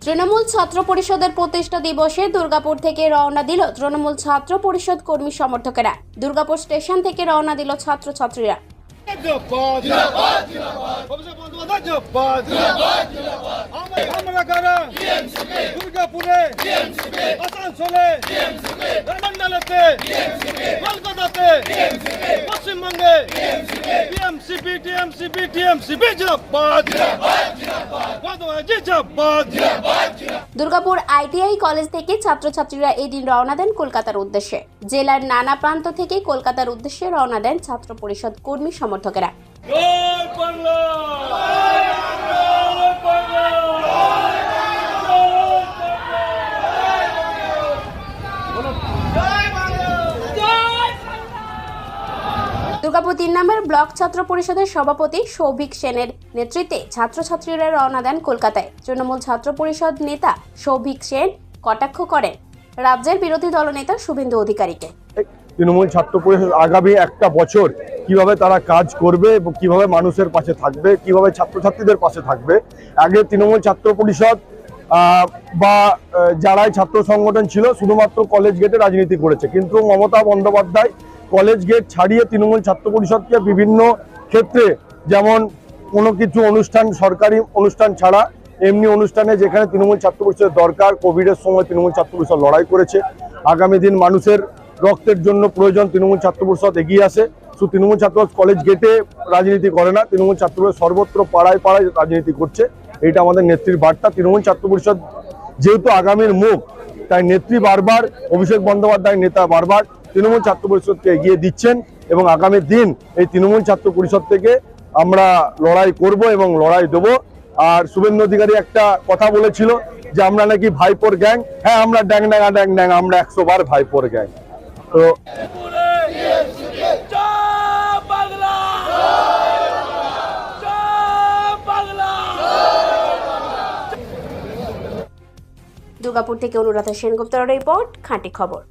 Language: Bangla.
তৃণমূল ছাত্র পরিষদের প্রতিষ্ঠা দিবসে দুর্গাপুর থেকে রওনা দিল তৃণমূল ছাত্র পরিষদ কর্মী সমর্থকেরা। দুর্গাপুর স্টেশন থেকে রওনা দিল ছাত্রছাত্রীরা। দুর্গাপুরে, আসানসোলে, মন্ডলেতে, কলকাতাতে, পশ্চিমবঙ্গে টিএমসিপি টিএমসিপি টিএমসিপি জিন্দাবাদ জিন্দাবাদ। দুর্গাপুর আইটিআই কলেজ থেকে ছাত্রছাত্রীরা এদিন রওনা দেন কলকাতার উদ্দেশ্যে। জেলার নানা প্রান্ত থেকে কলকাতার উদ্দেশ্যে রওনা দেন ছাত্র পরিষদ কর্মী সমর্থকেরা। জয় বাংলা, জয় বাংলা, দুর্গাপুর ৩ নম্বর ব্লক ছাত্র পরিষদের সভাপতি সৌভিক সেনের নেতৃত্বে ছাত্রছাত্রীরা রওনা দেন কলকাতায়। তৃণমূল ছাত্র পরিষদ নেতা সৌভিক সেন কটাক্ষ করেন রাজ্যের বিরোধী দলনেতা শুভেন্দু অধিকারীকে। তৃণমূল ছাত্র পরিষদ আগামী একটা বছর কিভাবে তারা কাজ করবে এবং কিভাবে মানুষের পাশে থাকবে, কিভাবে ছাত্রছাত্রীদের পাশে থাকবে। আগে তৃণমূল ছাত্র পরিষদ বা যারাই ছাত্র সংগঠন ছিল শুধুমাত্র কলেজ গেটে রাজনীতি করেছে, কিন্তু মমতা বন্দ্যোপাধ্যায় কলেজ গেট ছাড়িয়ে তৃণমূল ছাত্র পরিষদকে বিভিন্ন ক্ষেত্রে, যেমন কোনো কিছু অনুষ্ঠান, সরকারি অনুষ্ঠান ছাড়া এমনি অনুষ্ঠানে যেখানে তৃণমূল ছাত্র পরিষদের দরকার, কোভিডের সময় তৃণমূল ছাত্র পরিষদ লড়াই করেছে। আগামী দিন মানুষের রক্তের জন্য প্রয়োজন তৃণমূল ছাত্র পরিষদ এগিয়ে আসে। শুধু তৃণমূল ছাত্র কলেজ গেটে রাজনীতি করে না, তৃণমূল ছাত্র পরিষদ সর্বত্র পাড়ায় পাড়ায় রাজনীতি করছে। এইটা আমাদের নেত্রীর বার্তা। তৃণমূল ছাত্র পরিষদ যেহেতু আগামীর মুখ, তাই নেত্রী বারবার, অভিষেক বন্দ্যোপাধ্যায় নেতা বারবার তৃণমূল ছাত্র পরিষদকে এগিয়ে দিচ্ছেন এবং আগামী দিন এই তৃণমূল ছাত্র পরিষদ থেকে আমরা লড়াই করব এবং লড়াই দেবো। আর শুভেন্দু অধিকারী একটা কথা বলেছিল যে আমরা নাকি ভাইপোর গ্যাং। হ্যাঁ, আমরা ড্যাং ড্যাঙা ড্যাং ড্যাং, আমরা 100 বার ভাইপোর গ্যাং। তো দুর্গাপুর থেকে অনুরাধা সেনগুপ্তের রিপোর্ট, খাঁটি খবর।